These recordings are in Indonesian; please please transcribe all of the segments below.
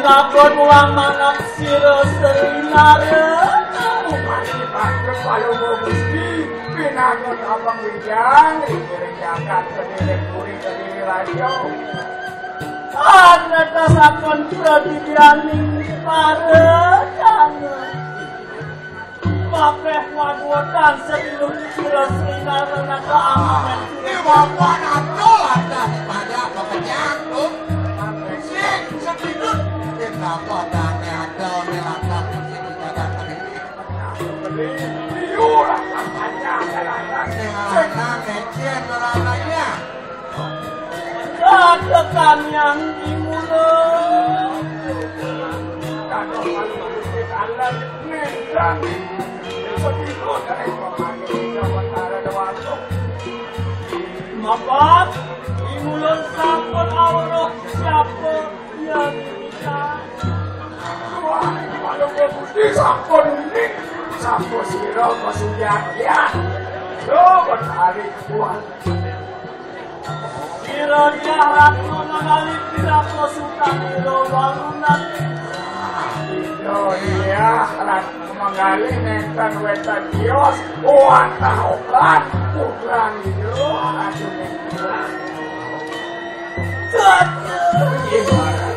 Nakon uang mangap siro serinare kalau mau gusti pinangon abang wijang dikiri jagat kediri puri kediri rajo ada tasakon pradidianing parekan pakai wadutan sebelum siro serinare naka aman bapak nato ada pada pekerjaan tuh sedikit kenapa tanya ada melangkah sini jagat Yura katanya Sehana kecil melalainya Kagetan yang dimulai Kado malu-malu Allah nendang Begitu dari pemanggi Jawa Tara Dewato Mabat dimulai sampun Allah siapa yang bisa Wah, kalau gusti sampun ini Sampun siro kesujakian Yo, bertarik kuat Siro jahat mengali pirato sutaniro walunat Yo, iya, ratu mengali nenten wetan kios Uang tahukan, pukulan itu Ratu nenten Gimana?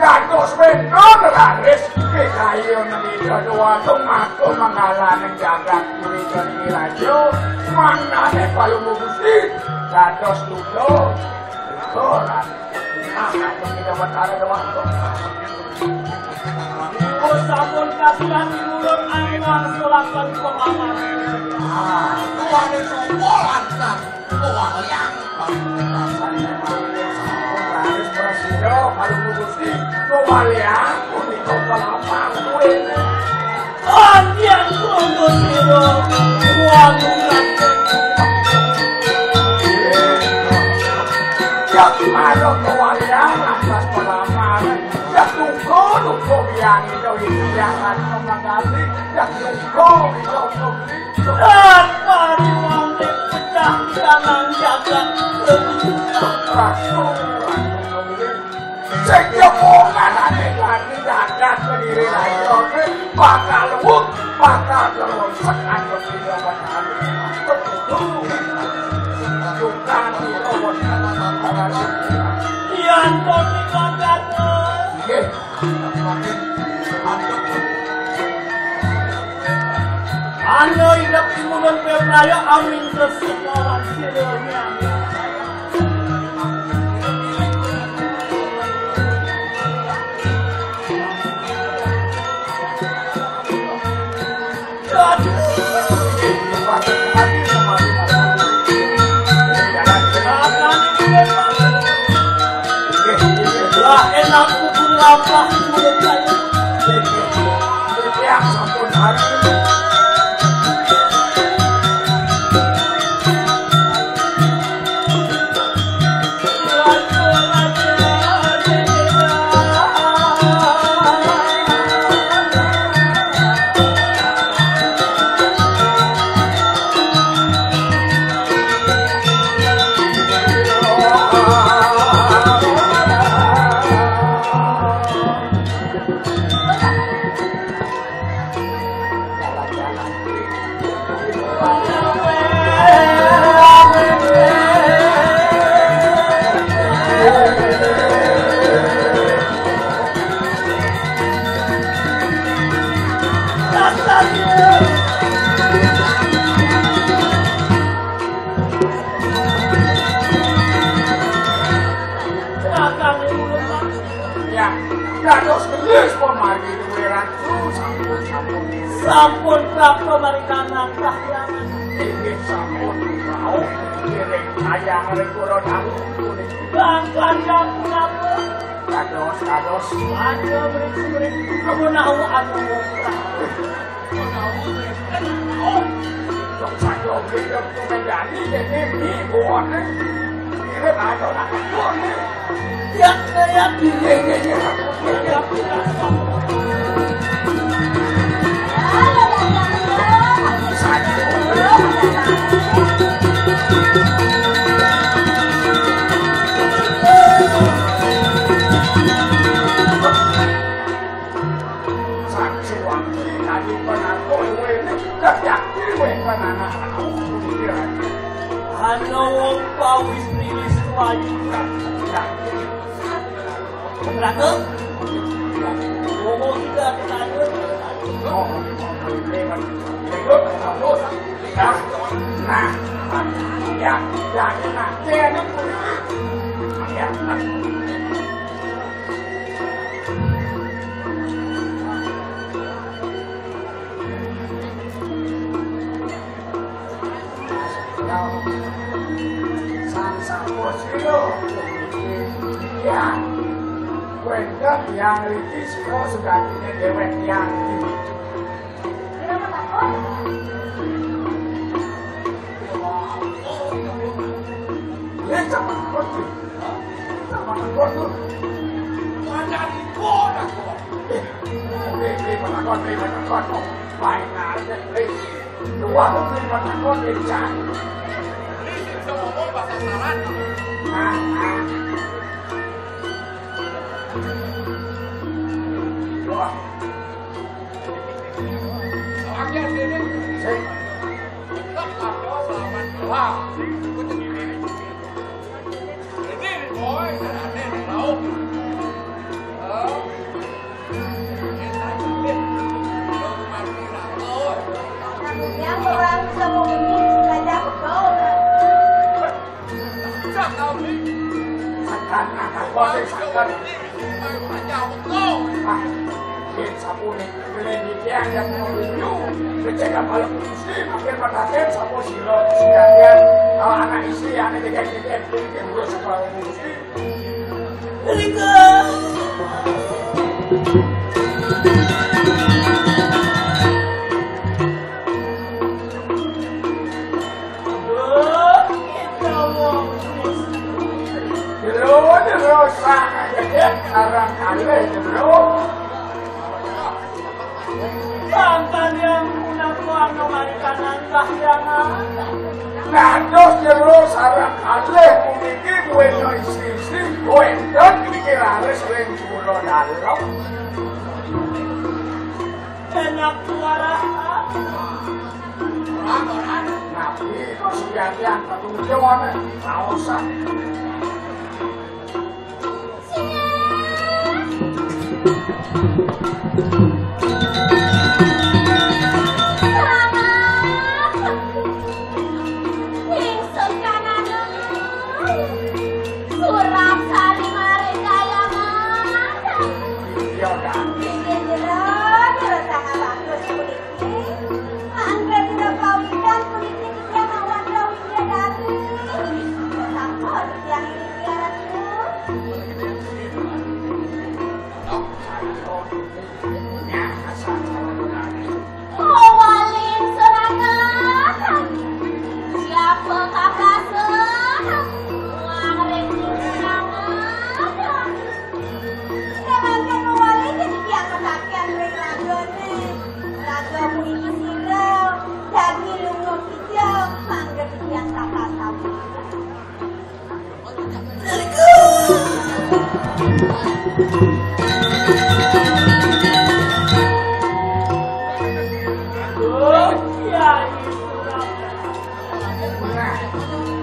Dados benar laris kayo nalika doa tumato mangalan ng jagat kurito ni Rajo mana ne palumugusti dados tulo itoran nakatong Jawa Tara doa to usapon kasihan mulon ang sulakan pemaman tuan itu bolantan tuan yang laris prasido palumugusti kewalian kunito palapang kuwene andian kunto siro kuagungan yang marok kewalian atas palapang yang tungko biang itu jangan memangali yang tungko dan pariwang pecah kanan jagat Sejomongan aneh-aneh jagat berdiri rajo bakal wuk, bakal terwonsak atau tidak bakal betul juga terwon Ian Tony Kondano Ano hidup imunun pewnaya amin kesemuan sirnya enak kubur lapah mulut saya yang sampun hari dados gelis pemari duwe ratu sampun prapta marikanan kahyangan inggih sampun mau kiring ayang rekura dalu bangkan yang punapa dados ada berik-berik kemenau anu Trong sạch rồi bây giờ tụi mình đã đi để thêm đi buồn đấy. Thì hết ai đó là cái buồn đấy. Nhắc đi. Sạch rồi. Sạch xuống thì là đi con ăn tôi quên đấy. Các nhạc đi quên con ăn áo. Ano wong pawis nilis wayu Ratu Wong tidak kenal Ya, wenda yang litis kok sudah ini dewek yang ini. Kenapa takut? Ya sama takut, sama takut. Mana ibu dah kok? Terima takut. Baik aja, dua terima takut dican. Ini ngomong bahasa saran. Yang orang bisa mengunjungi saja kau. Sakan anak boleh sakan. Kita sapuni penelitian yang menunjuk kecegah malam muslim makin perhatian sapu silo sekalian anak istri yang dikit-dikit yang urus sekolah muslim. Terus arang kali Bangkan yang punapa anu marikanan kahyangan Dados terus arang kali puniki bueno isi kuendon dikirares ring kula dalem. enak suara Nabi kok siang-siang ketunjukan ora usah.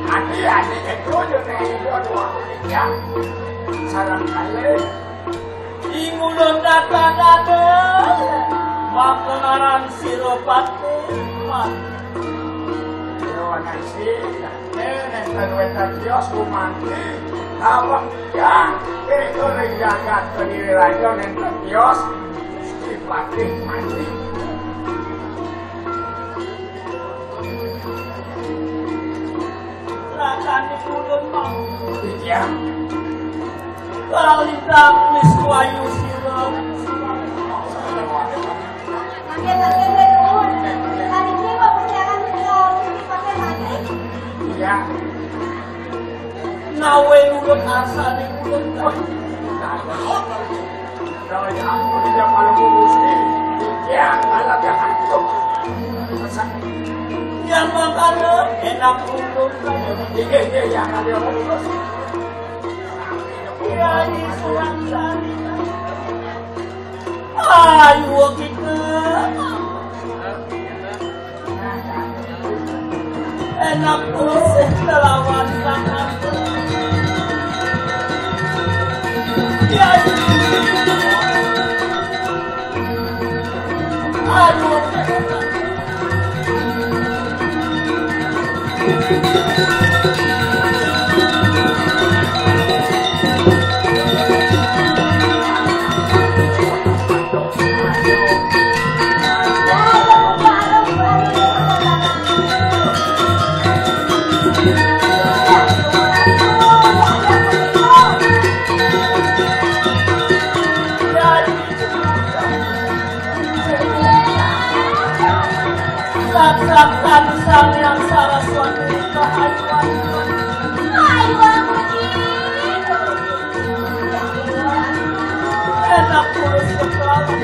Adik-adik itu juga dua sarang kali ingulun data-data makenaran siropati mat anak isi nenek terweta kios kumanti Apa ya? Itu jagat kediri raja nenten kios si patih mati. Lakani ulun mau. Iya. Kalau lintang wis wayu sirah. Kakek-kakek leluhur. Hari ini mau perjalanan ke dipakai mati. Iya. Nawe ulun asal ulun. Kalau ya ampun dia malu musti. Iya, malah dia hantu. Yang makan enak ulun kaya. Iya, yang ada ngurus. Kiai Surang Sari. Ayo kita. Enak terus telawan sangat. Kiai. Ayo. Saksikan sang yang Saraswati keayuan. Ayuan muji. Enak terus kepelawan.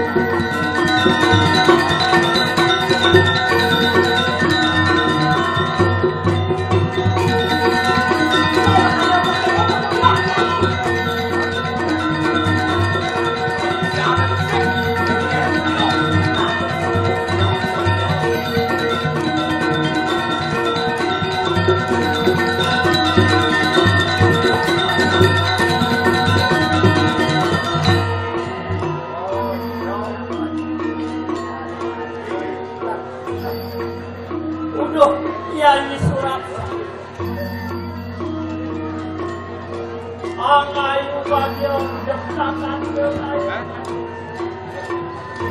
Udah, Kiai Surapsa. Angayu bagyo dekatan keayu.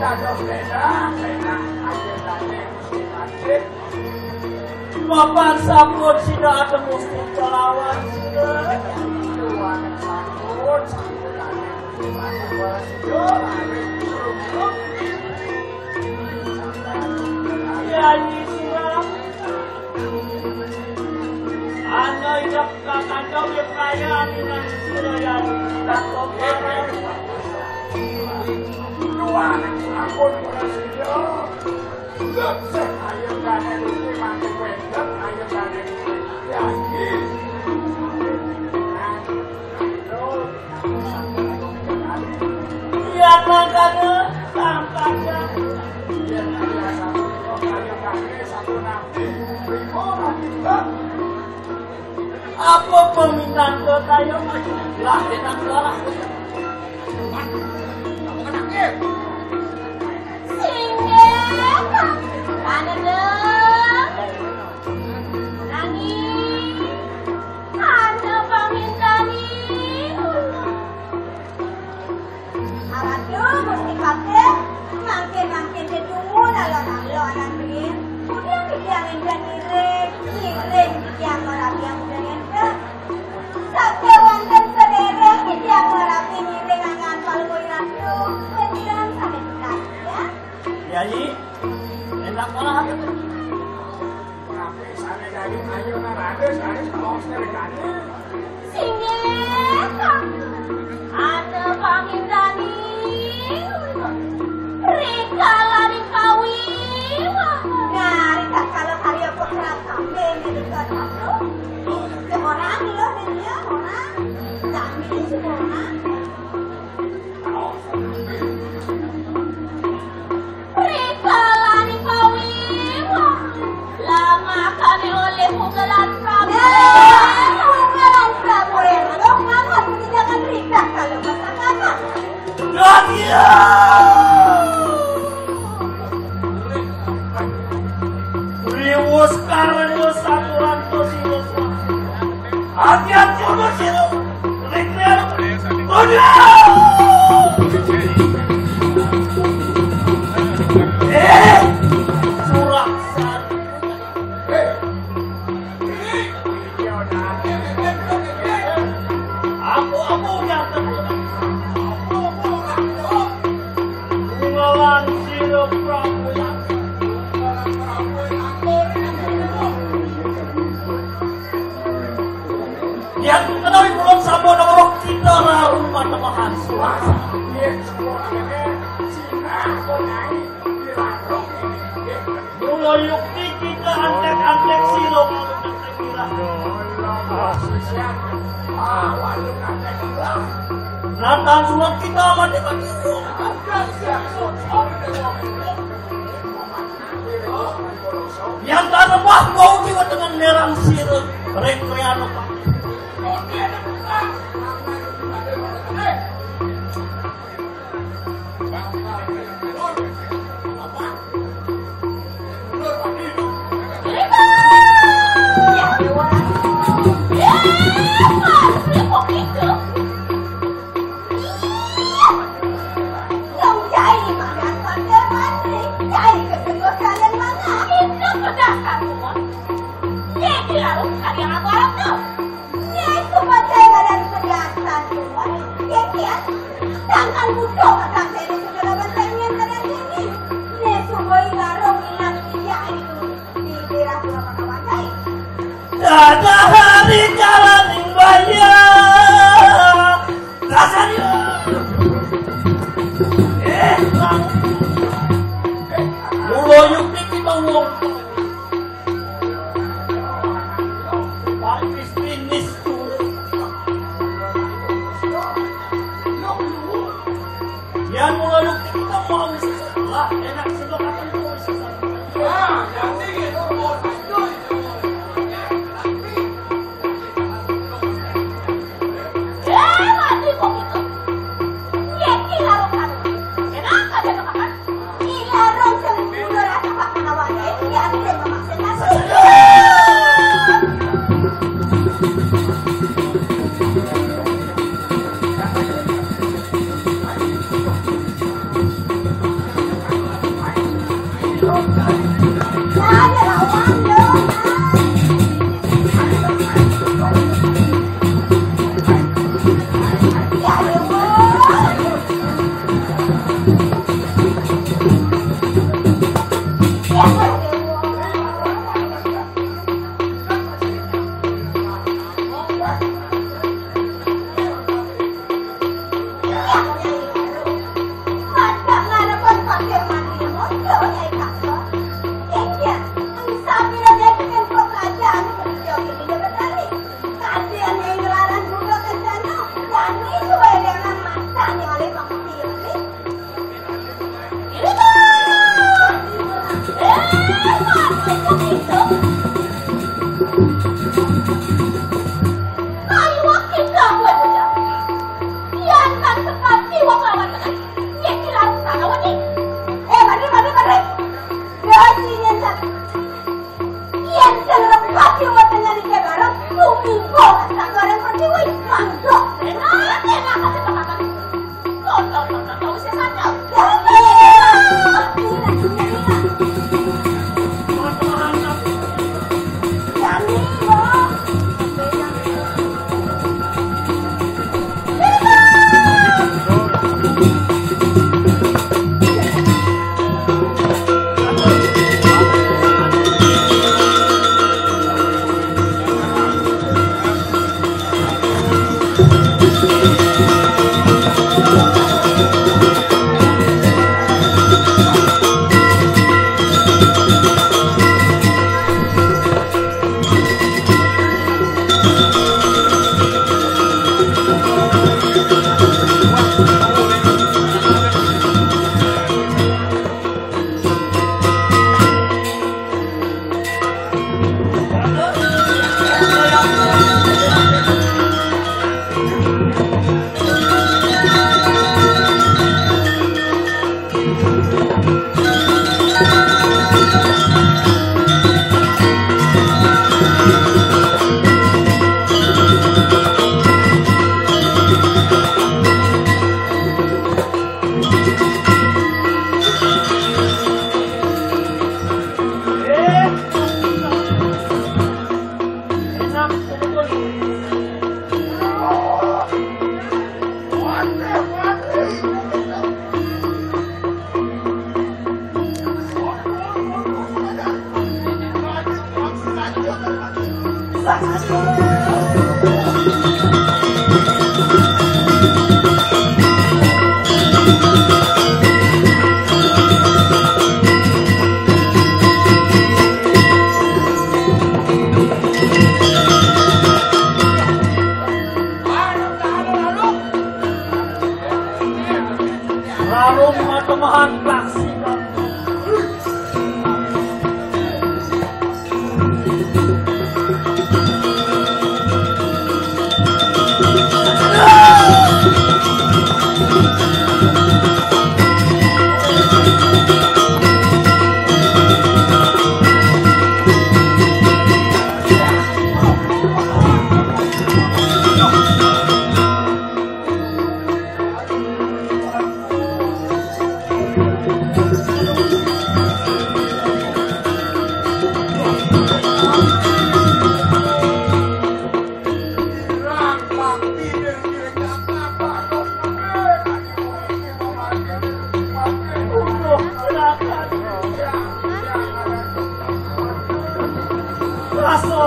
Dados beda. Ayo tadi musti mati. Mapan sampun sida ada musti kelawan sida. Tuan sambut, sambut tadi musti mati. Bersiyo, hari buruk-buruk. Kiai Surapsa. Ana idak kakandang yang kaya dengan sirayan. Takut bareng. Tuan ampun bersiyo. Ayo tadi musti mati. Ayo tadi musti mati. Yang makanya sampainya. Apa permintaan ke kayu lah enak lah. Singgih. Ada dong. Nangis. Ada pamintani. Alatnya mesti pakai. Makin ditunggu nalo anak rin. Udah dikiangin dan ngiring dikiang orang yang udah ngendek. Sampai wonten sederek dikiang orang ngiring angan palu iratu. Beneran sampai dekat ya. Kiai, enak malah. Singgih. Ada pamintani. Rika lari kawin. Nah, Rika kalau karya putra kambing itu satu. Seorang loh dia orang. Kami semua. Rika lari kawin. Lama kami oleh Mugalan Prabu. Mugalan Prabu yang dong banget meninggalkan Rika kalau kata-kata. Radia. Riwus karyo saturan to silo. Hati-hati ono silo. Natan surat kita mati-mati. Yang tak rebah kau juga dengan nerang sirut rekreano pak. Ada hari jalan yang banyak rasanya muloyuk di kita uang habis finish yang muloyuk di kita mau lah enak sebelum akan mau nanti gitu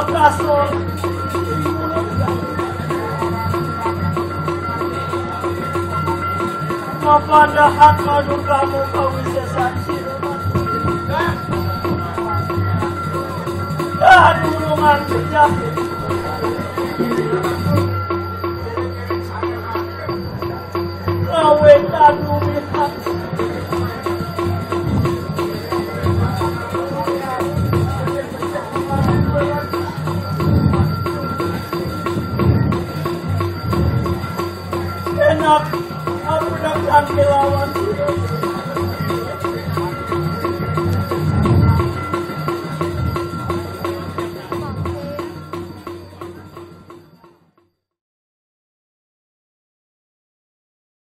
Kasur. Mapadahan manuga mo kawisesan sinuman. Tulungan saja. Kawetan lumihan. Enak, aku datang melawan dia.